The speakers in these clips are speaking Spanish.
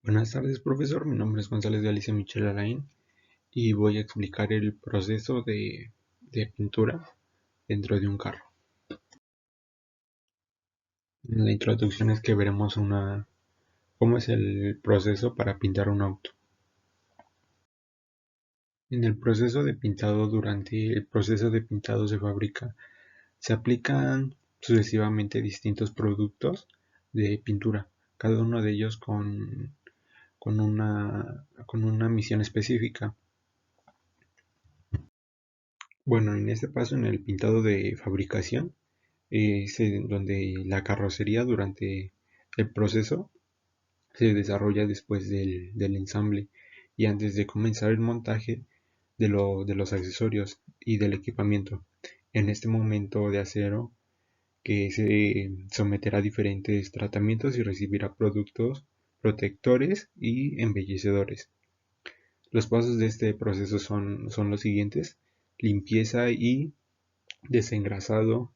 Buenas tardes, profesor. Mi nombre es González de Alicia Michelle Alain y voy a explicar el proceso de pintura dentro de un carro. En la introducción es que veremos cómo es el proceso para pintar un auto. En el proceso de pintado, durante el proceso de pintado se aplican sucesivamente distintos productos de pintura, cada uno de ellos con una misión específica. Bueno, en este paso, en el pintado de fabricación, es donde la carrocería durante el proceso se desarrolla después del ensamble y antes de comenzar el montaje de los accesorios y del equipamiento. En este momento de acero que se someterá a diferentes tratamientos y recibirá productos protectores y embellecedores. Los pasos de este proceso son los siguientes: limpieza y desengrasado,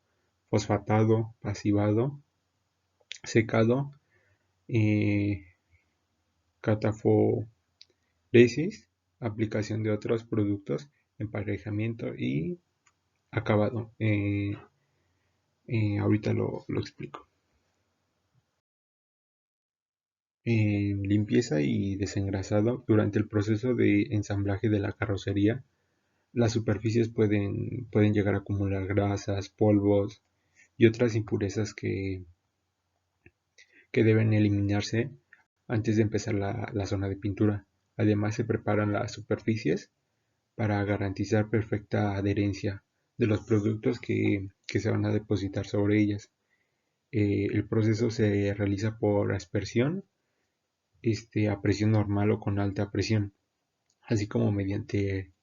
fosfatado, pasivado, secado, eh, cataforesis, aplicación de otros productos, emparejamiento y acabado. Ahorita lo explico. Limpieza y desengrasado. Durante el proceso de ensamblaje de la carrocería, las superficies pueden llegar a acumular grasas, polvos y otras impurezas que deben eliminarse antes de empezar la zona de pintura. Además, se preparan las superficies para garantizar perfecta adherencia de los productos que se van a depositar sobre ellas. El proceso se realiza por aspersión, a presión normal o con alta presión, así como mediante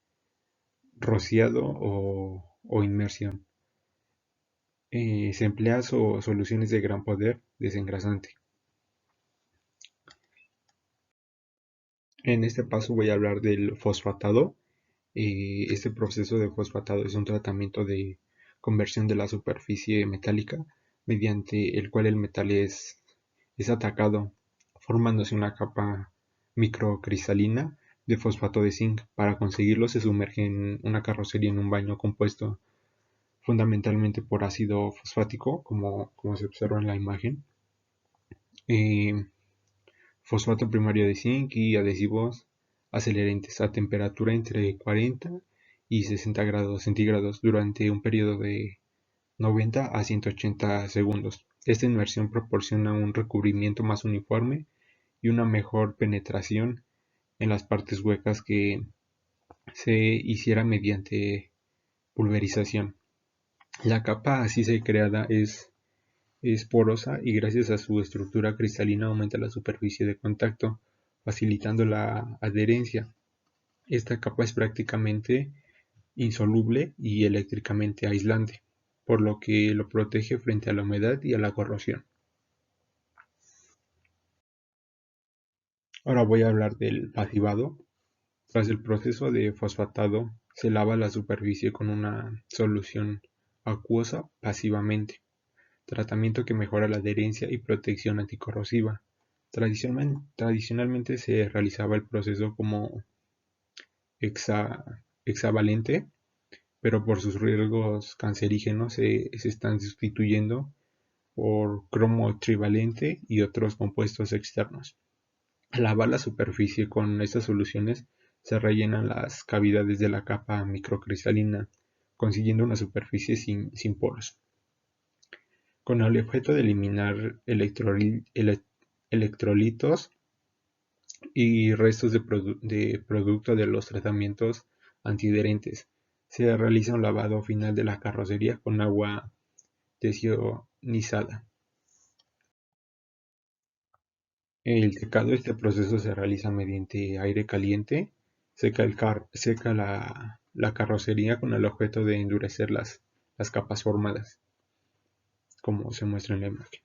rociado o inmersión. Se emplea soluciones de gran poder desengrasante. En este paso voy a hablar del fosfatado. Este proceso de fosfatado es un tratamiento de conversión de la superficie metálica mediante el cual el metal es atacado, formándose una capa microcristalina de fosfato de zinc. Para conseguirlo se sumerge en una carrocería en un baño compuesto fundamentalmente por ácido fosfático, como se observa en la imagen, eh, fosfato primario de zinc y adhesivos acelerantes a temperatura entre 40 y 60 grados centígrados durante un periodo de 90 a 180 segundos. Esta inmersión proporciona un recubrimiento más uniforme y una mejor penetración en las partes huecas que se hiciera mediante pulverización. La capa así se creada es porosa y gracias a su estructura cristalina aumenta la superficie de contacto, facilitando la adherencia. Esta capa es prácticamente insoluble y eléctricamente aislante, por lo que lo protege frente a la humedad y a la corrosión. Ahora voy a hablar del pasivado. Tras el proceso de fosfatado, se lava la superficie con una solución acuosa pasivamente, tratamiento que mejora la adherencia y protección anticorrosiva. Tradicionalmente se realizaba el proceso como hexavalente, pero por sus riesgos cancerígenos se están sustituyendo por cromo trivalente y otros compuestos externos. Al lavar la superficie con estas soluciones se rellenan las cavidades de la capa microcristalina, consiguiendo una superficie sin poros. Con el objeto de eliminar electrolitos y restos de producto de los tratamientos antiadherentes, se realiza un lavado final de la carrocería con agua desionizada. El secado, este proceso se realiza mediante aire caliente, seca la carrocería con el objeto de endurecer las capas formadas, como se muestra en la imagen.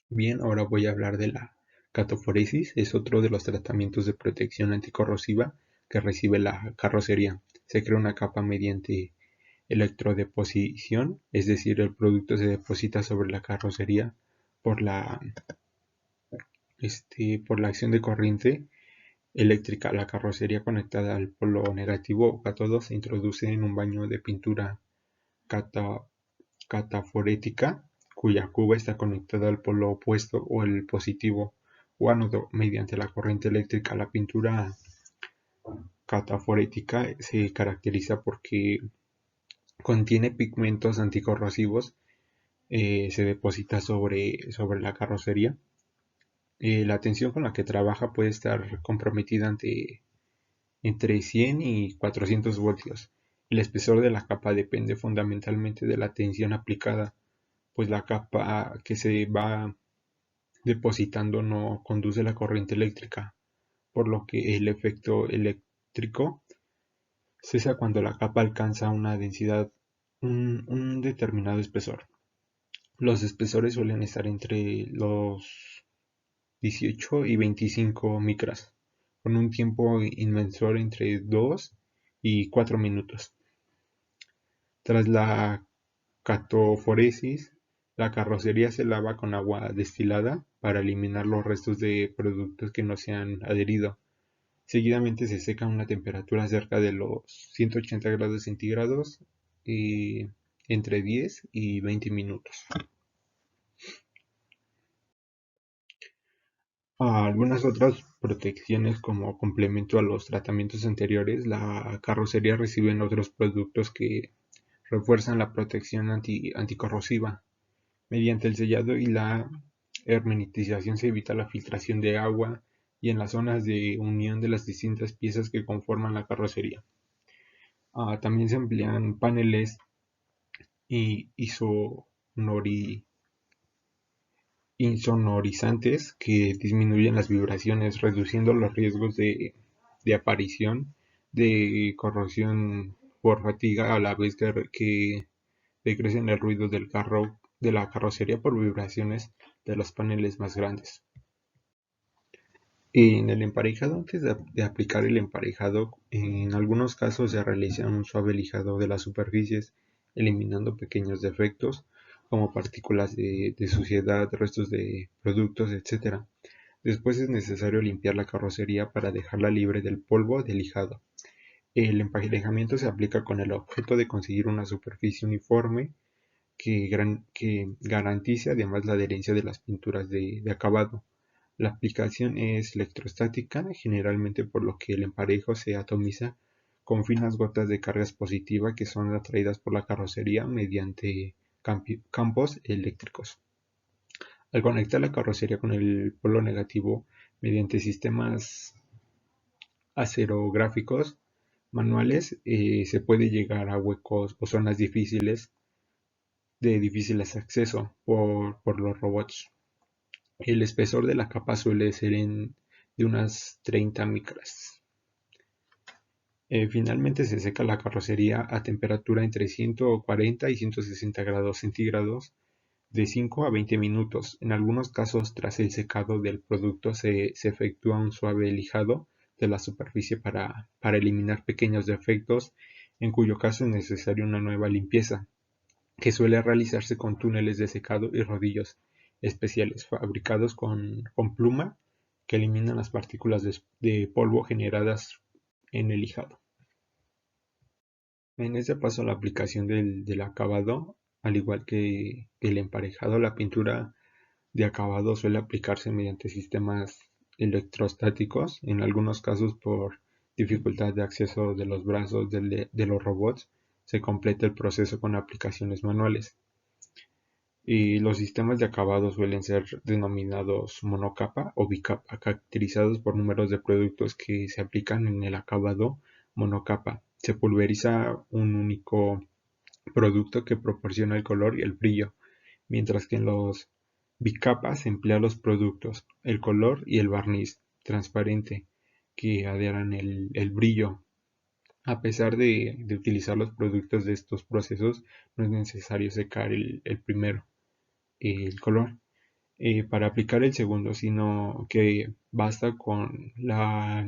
Bien, ahora voy a hablar de la catoforesis. Es otro de los tratamientos de protección anticorrosiva que recibe la carrocería. Se crea una capa mediante electrodeposición, es decir, el producto se deposita sobre la carrocería por por la acción de corriente eléctrica. La carrocería conectada al polo negativo o cátodo se introduce en un baño de pintura cata- cataforética, cuya cuba está conectada al polo opuesto o el positivo o ánodo mediante la corriente eléctrica. La pintura cataforética se caracteriza porque contiene pigmentos anticorrosivos, se deposita sobre la carrocería. La tensión con la que trabaja puede estar comprometida entre 100 y 400 voltios. El espesor de la capa depende fundamentalmente de la tensión aplicada, pues la capa que se va depositando no conduce la corriente eléctrica, por lo que el efecto eléctrico cesa cuando la capa alcanza una densidad, un determinado espesor. Los espesores suelen estar entre los 18 y 25 micras, con un tiempo inversor entre 2 y 4 minutos. Tras la catoforesis, la carrocería se lava con agua destilada para eliminar los restos de productos que no se han adherido. Seguidamente se seca a una temperatura cerca de los 180 grados centígrados y entre 10 y 20 minutos. Algunas otras protecciones como complemento a los tratamientos anteriores, la carrocería recibe otros productos que refuerzan la protección anticorrosiva. Mediante el sellado y la hermetización se evita la filtración de agua y en las zonas de unión de las distintas piezas que conforman la carrocería. También se emplean paneles isonori- insonorizantes que disminuyen las vibraciones, reduciendo los riesgos de aparición de corrosión por fatiga a la vez que decrecen el ruido de la carrocería por vibraciones de los paneles más grandes. En el emparejado, antes de aplicar el emparejado, en algunos casos se realiza un suave lijado de las superficies, eliminando pequeños defectos como partículas de suciedad, restos de productos, etc. Después es necesario limpiar la carrocería para dejarla libre del polvo de lijado. El emparejamiento se aplica con el objeto de conseguir una superficie uniforme que garantice además la adherencia de las pinturas de acabado. La aplicación es electrostática, generalmente por lo que el emparejo se atomiza con finas gotas de cargas positivas que son atraídas por la carrocería mediante campos eléctricos. Al conectar la carrocería con el polo negativo mediante sistemas acerográficos manuales, se puede llegar a huecos o zonas difíciles de difíciles acceso por los robots. El espesor de la capa suele ser de unas 30 micras. Finalmente se seca la carrocería a temperatura entre 140 y 160 grados centígrados de 5 a 20 minutos. En algunos casos, tras el secado del producto, se efectúa un suave lijado de la superficie para eliminar pequeños defectos, en cuyo caso es necesaria una nueva limpieza, que suele realizarse con túneles de secado y rodillos especiales fabricados con pluma que eliminan las partículas de polvo generadas en el lijado. En este paso, la aplicación del acabado, al igual que el emparejado, la pintura de acabado suele aplicarse mediante sistemas electrostáticos, en algunos casos por dificultad de acceso de los brazos de los robots, se completa el proceso con aplicaciones manuales. Y los sistemas de acabado suelen ser denominados monocapa o bicapa, caracterizados por números de productos que se aplican en el acabado monocapa. Se pulveriza un único producto que proporciona el color y el brillo, mientras que en los bicapas se emplean los productos, el color y el barniz transparente que adhieran el brillo. A pesar de utilizar los productos de estos procesos, no es necesario secar el primero, el color, para aplicar el segundo, sino que basta con la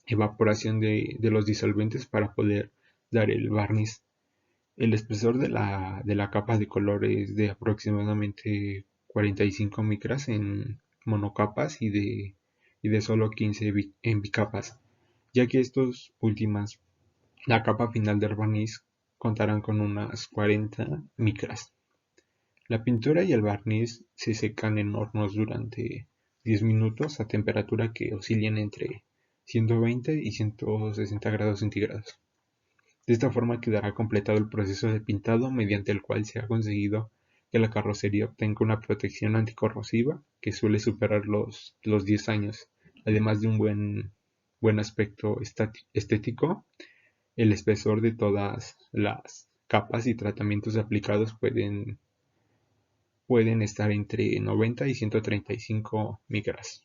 evaporación de los disolventes para poder dar el barniz. El espesor de la capa de color es de aproximadamente 45 micras monocapas y de solo 15 en bicapas, ya que estos últimas, la capa final del barniz, contarán con unas 40 micras. La pintura y el barniz se secan en hornos durante 10 minutos a temperatura que oscilen entre 120 y 160 grados centígrados. De esta forma quedará completado el proceso de pintado mediante el cual se ha conseguido que la carrocería obtenga una protección anticorrosiva que suele superar los 10 años, además de un buen aspecto estético. El espesor de todas las capas y tratamientos aplicados pueden estar entre 90 y 135 micras.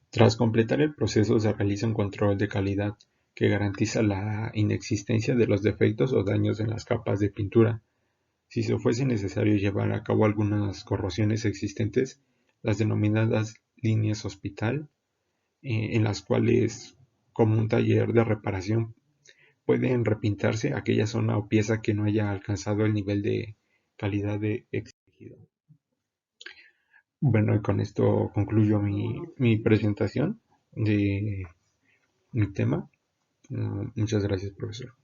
Tras completar el proceso se realiza un control de calidad que garantiza la inexistencia de los defectos o daños en las capas de pintura. Si se fuese necesario llevar a cabo algunas corrosiones existentes, las denominadas líneas hospital, en las cuales, como un taller de reparación, pueden repintarse aquella zona o pieza que no haya alcanzado el nivel de calidad exigido. Bueno, y con esto concluyo mi presentación de mi tema. Muchas gracias, profesor.